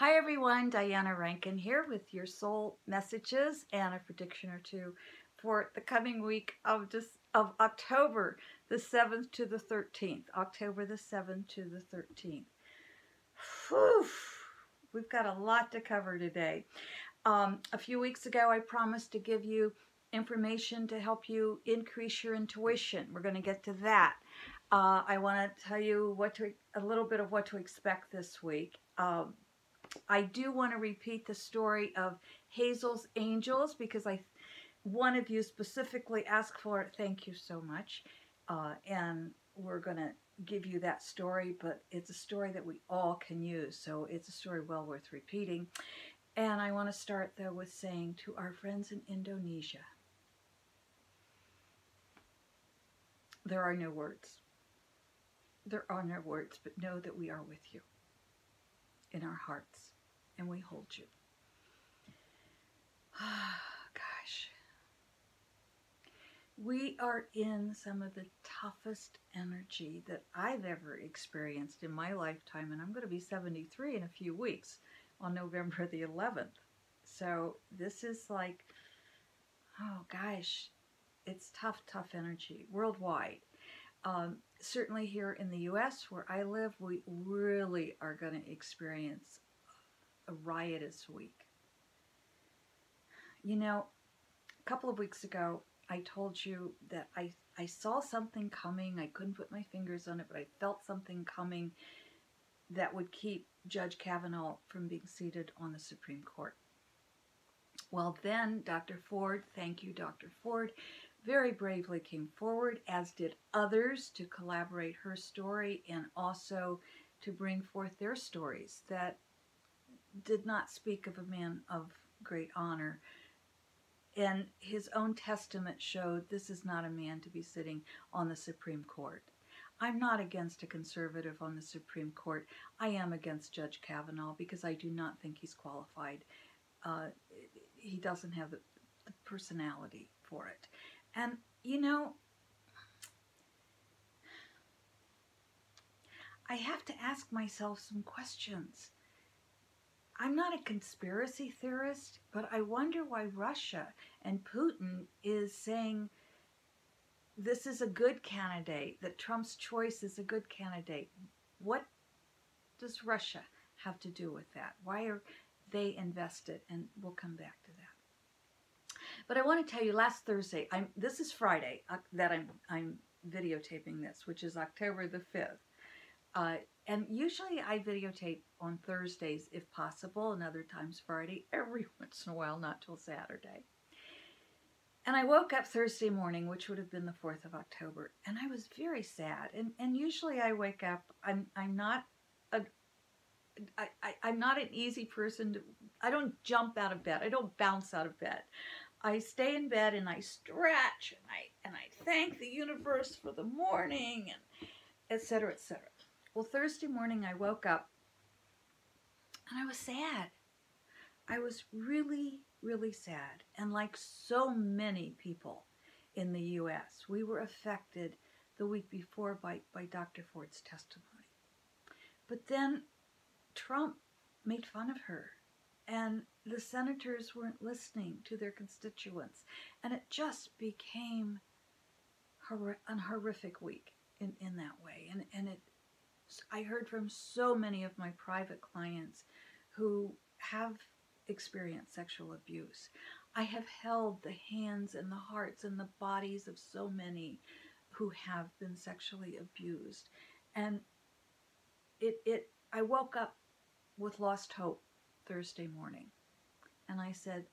Hi everyone, Diana Rankin here with your soul messages and a prediction or two for the coming week of October the 7th to the 13th. October the 7th to the 13th. Whew, we've got a lot to cover today. A few weeks ago I promised to give you information to help you increase your intuition. We're going to get to that. I want to tell you a little bit of what to expect this week. I do want to repeat the story of Hazel's Angels because one of you specifically asked for it. Thank you so much. And we're going to give you that story, but it's a story that we all can use. So it's a story well worth repeating. And I want to start though with saying to our friends in Indonesia, there are no words. There are no words, but know that we are with you in our hearts and we hold you. Gosh. We are in some of the toughest energy that I've ever experienced in my lifetime, and I'm going to be 73 in a few weeks on November the 11th. So this is like, oh gosh, it's tough energy worldwide. Certainly here in the US where I live, we really are going to experience a riotous week. You know, a couple of weeks ago, I told you that I saw something coming. I couldn't put my fingers on it, but I felt something coming that would keep Judge Kavanaugh from being seated on the Supreme Court. Well, then Dr. Ford, thank you, Dr. Ford, very bravely came forward, as did others, to collaborate her story and also to bring forth their stories that did not speak of a man of great honor. And his own testament showed this is not a man to be sitting on the Supreme Court. I'm not against a conservative on the Supreme Court. I am against Judge Kavanaugh because I do not think he's qualified. He doesn't have the personality for it. And, you know, I have to ask myself some questions. I'm not a conspiracy theorist, but I wonder why Russia and Putin is saying this is a good candidate, that Trump's choice is a good candidate. What does Russia have to do with that? Why are they invested? And we'll come back to that. But I want to tell you, last Thursday, this is Friday that I'm videotaping this, which is October the 5th. And usually I videotape on Thursdays if possible, and other times Friday, every once in a while, not till Saturday. And I woke up Thursday morning, which would have been the 4th of October, and I was very sad. And usually I wake up, I'm not an easy person I don't jump out of bed. I don't bounce out of bed. I stay in bed and I stretch and I thank the universe for the morning, and etc., etc. Well, Thursday morning I woke up and I was sad. I was really, really sad. And like so many people in the U.S., we were affected the week before by Dr. Ford's testimony. But then Trump made fun of her, and the senators weren't listening to their constituents. And it just became a horrific week in that way. And I heard from so many of my private clients who have experienced sexual abuse. I have held the hands and the hearts and the bodies of so many who have been sexually abused. And I woke up with lost hope Thursday morning. And I said,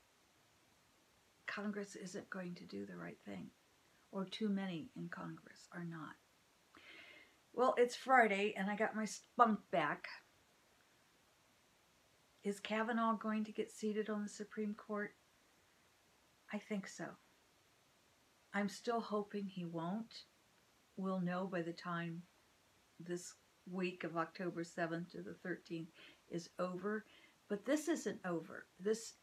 Congress isn't going to do the right thing. Or too many in Congress are not. Well, it's Friday, and I got my spunk back. Is Kavanaugh going to get seated on the Supreme Court? I think so. I'm still hoping he won't. We'll know by the time this week of October 7th to the 13th is over. But this isn't over. This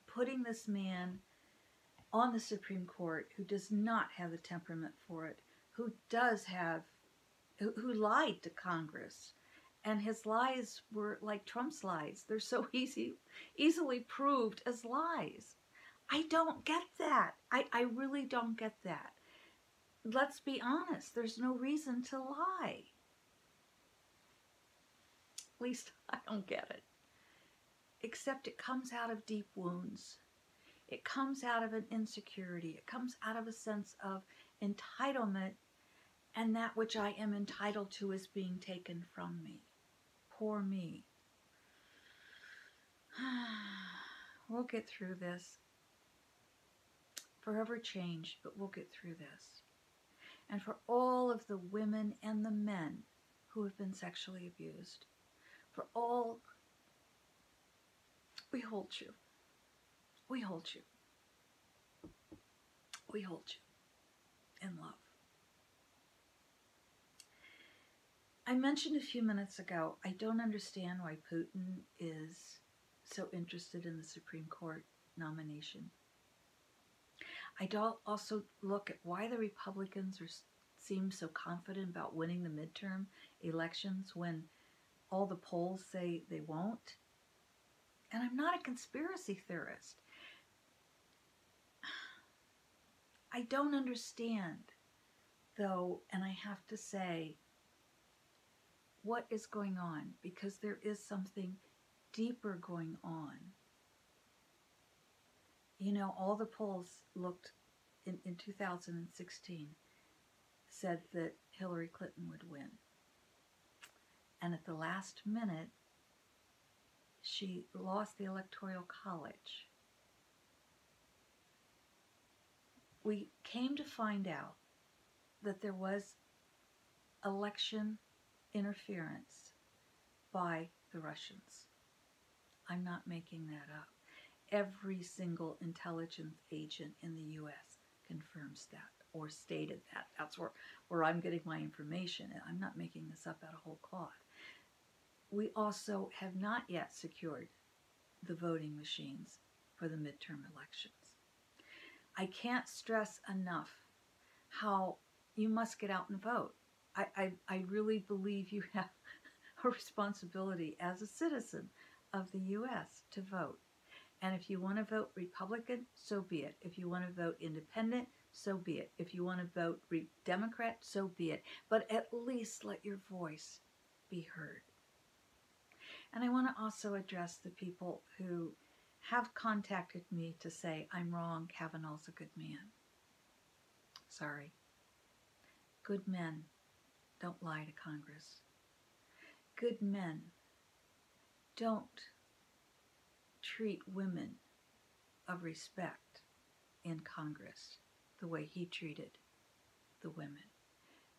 putting this man on the Supreme Court who does not have the temperament for it, who lied to Congress And his lies were like Trump's lies. They're so easily proved as lies. I don't get that. I really don't get that. Let's be honest. There's no reason to lie. At least I don't get it. Except it comes out of deep wounds. It comes out of an insecurity. It comes out of a sense of entitlement, and that which I am entitled to is being taken from me. Poor me. We'll get through this. Forever changed, but we'll get through this. And for all of the women and the men who have been sexually abused, for all, we hold you. We hold you. We hold you in love. I mentioned a few minutes ago, I don't understand why Putin is so interested in the Supreme Court nomination. I don't also look at why the Republicans seem so confident about winning the midterm elections when all the polls say they won't. And I'm not a conspiracy theorist. I don't understand, though, and I have to say, what is going on, because there is something deeper going on. You know, all the polls looked in 2016 said that Hillary Clinton would win. And at the last minute, she lost the Electoral College. We came to find out that there was election interference by the Russians. I'm not making that up. Every single intelligence agent in the U.S. confirms that or stated that. That's where I'm getting my information. And I'm not making this up out of whole cloth. We also have not yet secured the voting machines for the midterm elections. I can't stress enough how you must get out and vote. I really believe you have a responsibility as a citizen of the U.S. to vote. And if you want to vote Republican, so be it. If you want to vote independent, so be it. If you want to vote Democrat, so be it. But at least let your voice be heard. And I want to also address the people who have contacted me to say, I'm wrong, Kavanaugh's a good man. Sorry. Good men don't lie to Congress. Good men don't treat women of respect in Congress the way he treated the women.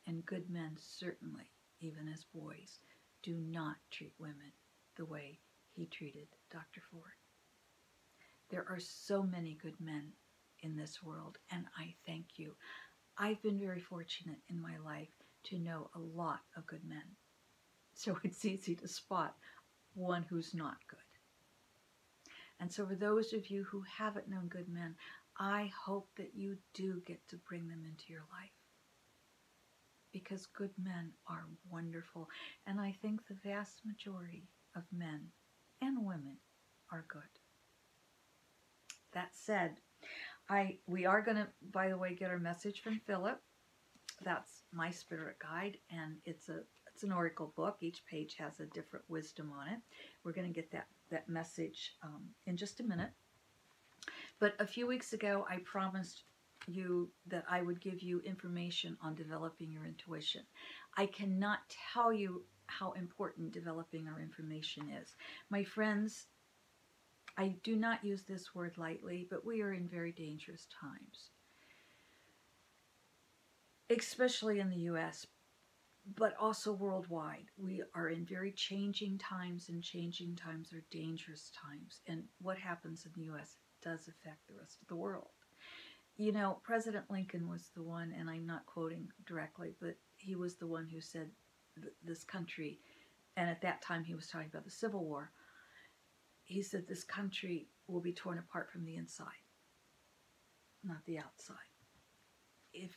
And good men certainly, even as boys, do not treat women the way he treated Dr. Ford. There are so many good men in this world, and I thank you. I've been very fortunate in my life to know a lot of good men. So it's easy to spot one who's not good. And so for those of you who haven't known good men, I hope that you do get to bring them into your life. Because good men are wonderful. And I think the vast majority of men and women are good. That said, we are going to, by the way, get our message from Philip. That's my spirit guide, and it's an oracle book. Each page has a different wisdom on it. We're going to get that message in just a minute. But a few weeks ago, I promised you that I would give you information on developing your intuition. I cannot tell you how important developing our information is. My friends, I do not use this word lightly, but we are in very dangerous times, especially in the U.S., but also worldwide. We are in very changing times, and changing times are dangerous times. And what happens in the U.S. does affect the rest of the world. You know, President Lincoln was the one, and I'm not quoting directly, but he was the one who said this country, and at that time he was talking about the Civil War, he said this country will be torn apart from the inside, not the outside. If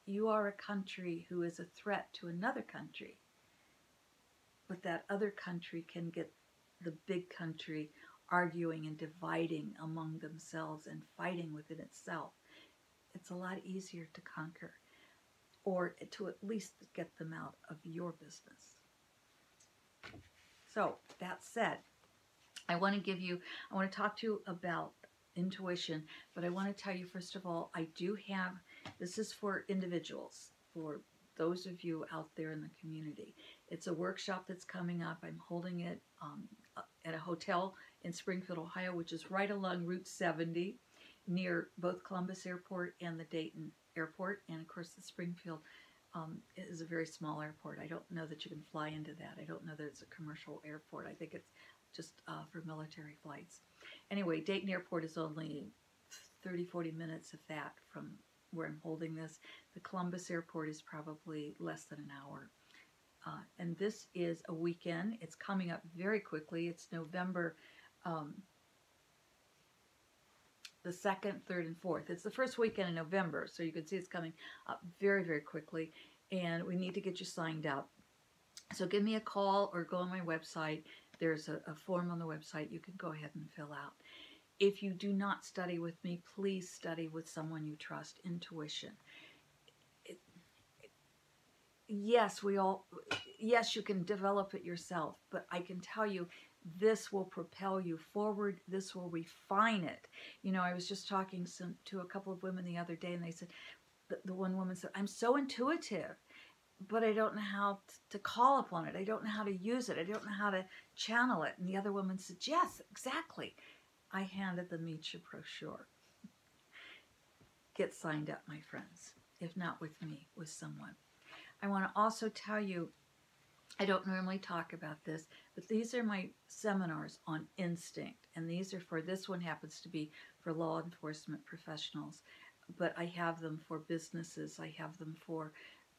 you are a country who is a threat to another country, but that other country can get the big country arguing and dividing among themselves and fighting within itself. It's a lot easier to conquer, or to at least get them out of your business. So that said, I want to talk to you about intuition, but I want to tell you, first of all, I do have, this is for individuals, for those of you out there in the community. It's a workshop that's coming up. I'm holding it at a hotel in Springfield, Ohio, which is right along Route 70, near both Columbus Airport and the Dayton Airport. And of course, the Springfield is a very small airport. I don't know that you can fly into that. I don't know that it's a commercial airport. I think it's just for military flights. Anyway, Dayton Airport is only 30, 40 minutes, if that, from where I'm holding this. The Columbus Airport is probably less than an hour. And this is a weekend. It's coming up very quickly. It's November the 2nd, 3rd, and 4th. It's the first weekend in November, so you can see it's coming up very, very quickly. And we need to get you signed up. So give me a call or go on my website. There's a form on the website you can go ahead and fill out. If you do not study with me, please study with someone you trust. Intuition. Yes, you can develop it yourself, but I can tell you, this will propel you forward. This will refine it. You know, I was just talking to a couple of women the other day, and they said, the one woman said, I'm so intuitive, but I don't know how to call upon it. I don't know how to use it. I don't know how to channel it. And the other woman said, yes, exactly. I handed them each a brochure. Get signed up, my friends. If not with me, with someone. I want to also tell you, I don't normally talk about this, but these are my seminars on instinct. And this one happens to be for law enforcement professionals, but I have them for businesses. I have them for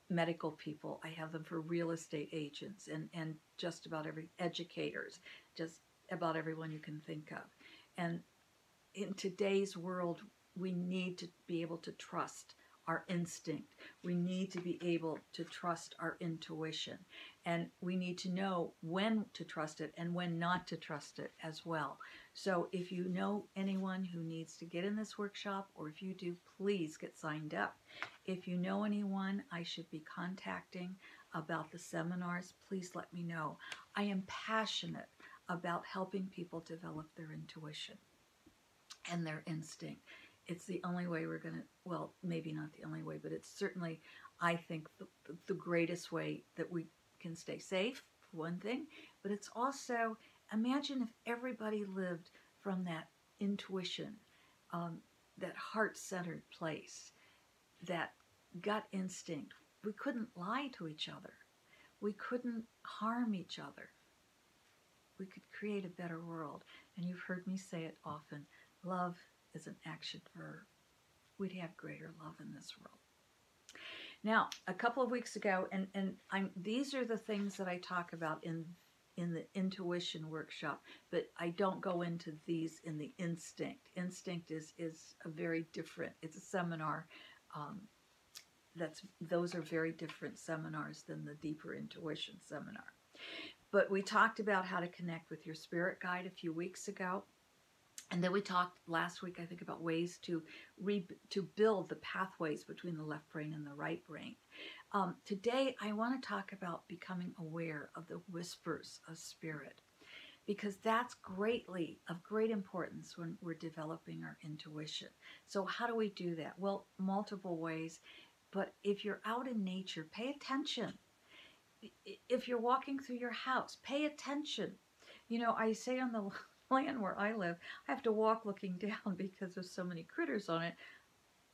medical people. I have them for real estate agents and just about educators, just about everyone you can think of. And in today's world, we need to be able to trust our instinct. We need to be able to trust our intuition. And we need to know when to trust it and when not to trust it as well. So if you know anyone who needs to get in this workshop, or if you do, please get signed up. If you know anyone I should be contacting about the seminars, please let me know. I am passionate about helping people develop their intuition and their instinct. It's the only way we're going to, well, maybe not the only way, but it's certainly, I think, the greatest way that we can stay safe, for one thing. But it's also, imagine if everybody lived from that intuition, that heart-centered place, that gut instinct. We couldn't lie to each other. We couldn't harm each other. We could create a better world. And you've heard me say it often, love is an action verb. We'd have greater love in this world. Now, a couple of weeks ago, and these are the things that I talk about in the intuition workshop, but I don't go into these in the instinct. Instinct is a very different, it's a seminar. Those are very different seminars than the deeper intuition seminar. But we talked about how to connect with your spirit guide a few weeks ago. And then we talked last week, I think, about ways to build the pathways between the left brain and the right brain. Today, I want to talk about becoming aware of the whispers of spirit, because that's of great importance when we're developing our intuition. So how do we do that? Well, multiple ways. But if you're out in nature, pay attention. If you're walking through your house, pay attention. You know, I say on the land where I live, I have to walk looking down because there's so many critters on it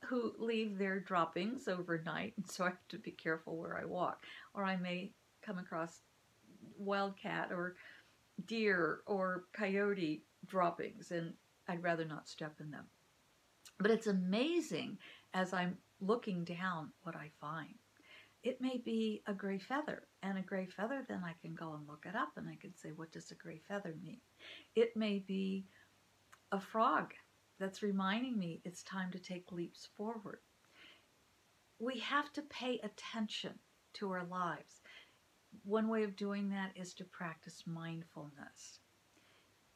who leave their droppings overnight, and so I have to be careful where I walk. Or I may come across wildcat or deer or coyote droppings, and I'd rather not step in them. But it's amazing as I'm looking down what I find. It may be a gray feather, and a gray feather, then I can go and look it up, and I can say, what does a gray feather mean? It may be a frog that's reminding me it's time to take leaps forward. We have to pay attention to our lives. one way of doing that is to practice mindfulness.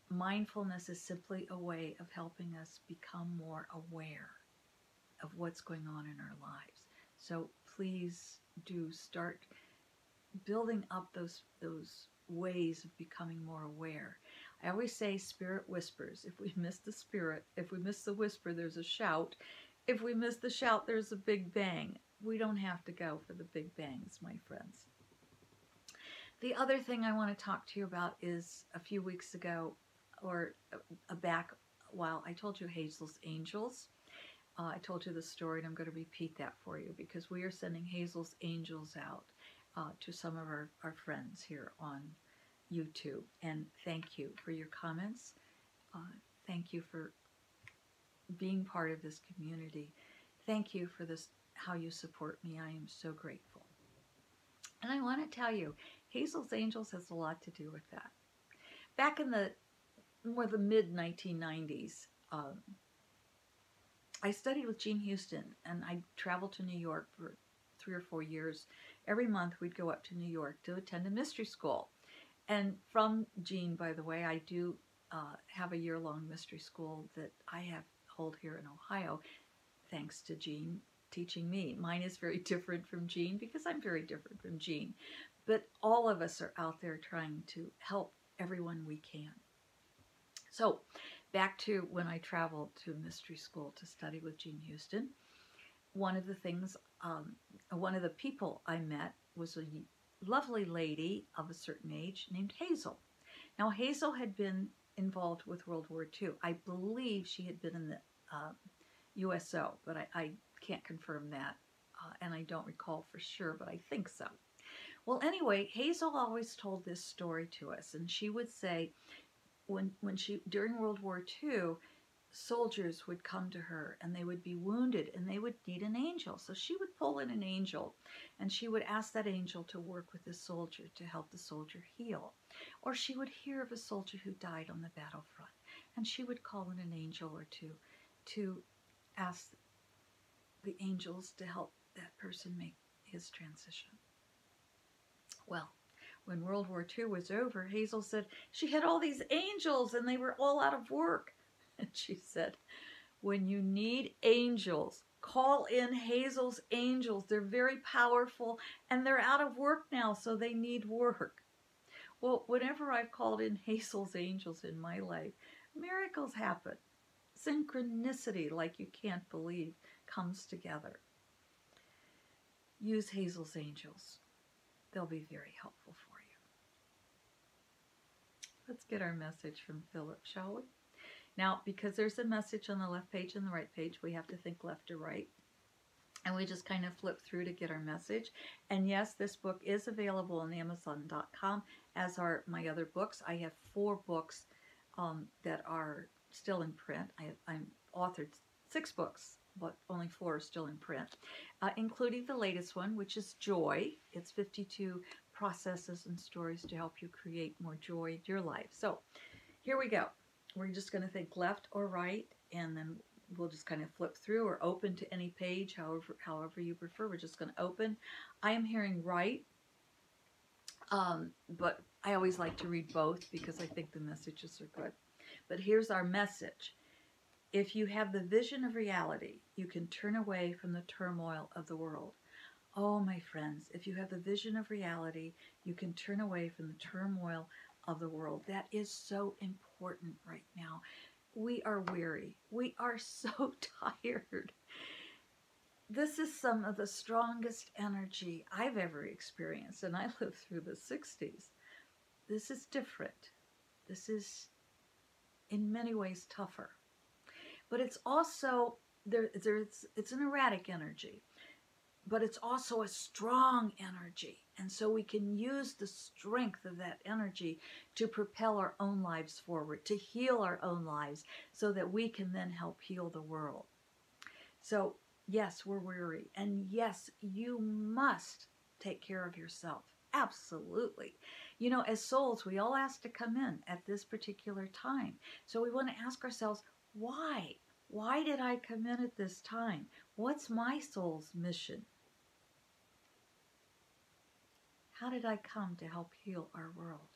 Mindfulness is simply a way of helping us become more aware of what's going on in our lives. So please do start building up those ways of becoming more aware. I always say spirit whispers. If we miss the spirit, if we miss the whisper, there's a shout. If we miss the shout, there's a big bang. We don't have to go for the big bangs, my friends. The other thing I want to talk to you about is a few weeks ago, or back while I told you Hazel's Angels. I told you the story, and I'm going to repeat that for you because we are sending Hazel's Angels out to some of our friends here on YouTube. And thank you for your comments. Thank you for being part of this community. Thank you for this, how you support me. I am so grateful. And I want to tell you, Hazel's Angels has a lot to do with that. Back in the mid-1990s, I studied with Jean Houston, and I traveled to New York for 3 or 4 years. Every month we'd go up to New York to attend a mystery school. And from Jean, by the way, I do have a year-long mystery school that I hold here in Ohio, thanks to Jean teaching me. Mine is very different from Jean because I'm very different from Jean. But all of us are out there trying to help everyone we can. So back to when I traveled to mystery school to study with Jean Houston, one of the things, one of the people I met was a lovely lady of a certain age named Hazel. Now, Hazel had been involved with World War II. I believe she had been in the USO, but I can't confirm that, and I don't recall for sure, but I think so. Well, anyway, Hazel always told this story to us, and she would say when she, during World War II, soldiers would come to her and they would be wounded and they would need an angel. So she would pull in an angel and she would ask that angel to work with the soldier to help the soldier heal. Or she would hear of a soldier who died on the battlefront and she would call in an angel or two to ask the angels to help that person make his transition. Well, when World War II was over, Hazel said she had all these angels and they were all out of work. And she said, when you need angels, call in Hazel's Angels. They're very powerful and they're out of work now, so they need work. Well, whenever I've called in Hazel's Angels in my life, miracles happen. Synchronicity, like you can't believe, comes together. Use Hazel's Angels. They'll be very helpful for you. Let's get our message from Philip, shall we? Now, because there's a message on the left page and the right page, we have to think left to right. And we just kind of flip through to get our message. And yes, this book is available on Amazon.com, as are my other books. I have 4 books that are still in print. I'm authored 6 books, but only 4 are still in print, including the latest one, which is Joy. It's 52 processes and stories to help you create more joy in your life. So here we go. We're just going to think left or right, and then we'll just kind of flip through or open to any page, however you prefer. We're just going to open. I am hearing right, but I always like to read both because I think the messages are good. But here's our message. If you have the vision of reality, you can turn away from the turmoil of the world. Oh, my friends, if you have the vision of reality, you can turn away from the turmoil of the world. That is so important right now. We are weary. We are so tired. This is some of the strongest energy I've ever experienced, and I lived through the 60s. This is different. This is in many ways tougher. But it's also, it's an erratic energy, but it's also a strong energy. And so we can use the strength of that energy to propel our own lives forward, to heal our own lives, so that we can then help heal the world. So yes, we're weary. And yes, you must take care of yourself. Absolutely. You know, as souls, we all ask to come in at this particular time. So we want to ask ourselves, why? Why did I come in at this time? What's my soul's mission? How did I come to help heal our world?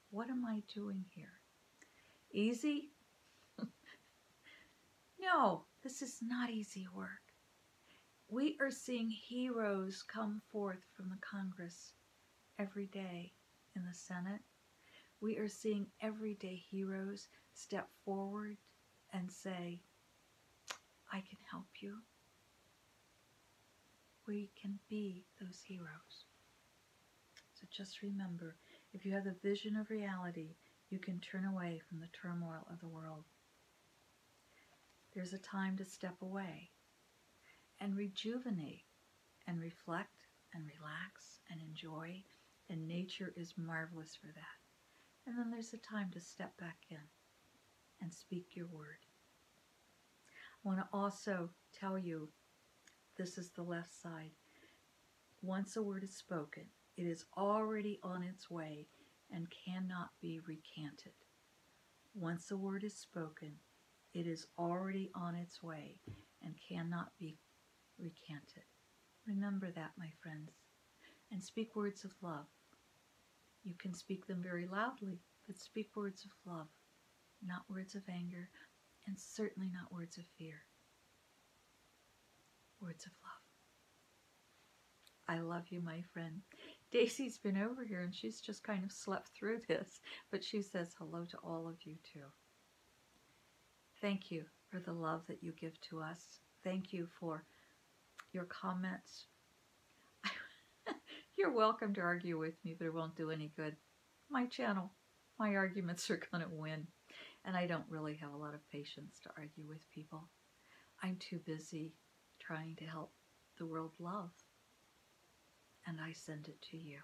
What am I doing here? Easy? No, this is not easy work. We are seeing heroes come forth from the Congress every day in the Senate. We are seeing everyday heroes step forward and say, I can help you. We can be those heroes. So just remember, if you have the vision of reality, you can turn away from the turmoil of the world. There's a time to step away and rejuvenate and reflect and relax and enjoy, and nature is marvelous for that. And then there's a time to step back in and speak your word. I want to also tell you, this is the left side. Once a word is spoken, it is already on its way and cannot be recanted. Once a word is spoken, it is already on its way and cannot be recanted. Remember that, my friends, and speak words of love. You can speak them very loudly, but speak words of love, not words of anger, and certainly not words of fear. Words of love. I love you, my friend. Daisy's been over here and she's just kind of slept through this, but she says hello to all of you too. Thank you for the love that you give to us. Thank you for your comments. You're welcome to argue with me, but it won't do any good. My channel, my arguments are going to win, and I don't really have a lot of patience to argue with people. I'm too busy trying to help the world love, and I send it to you.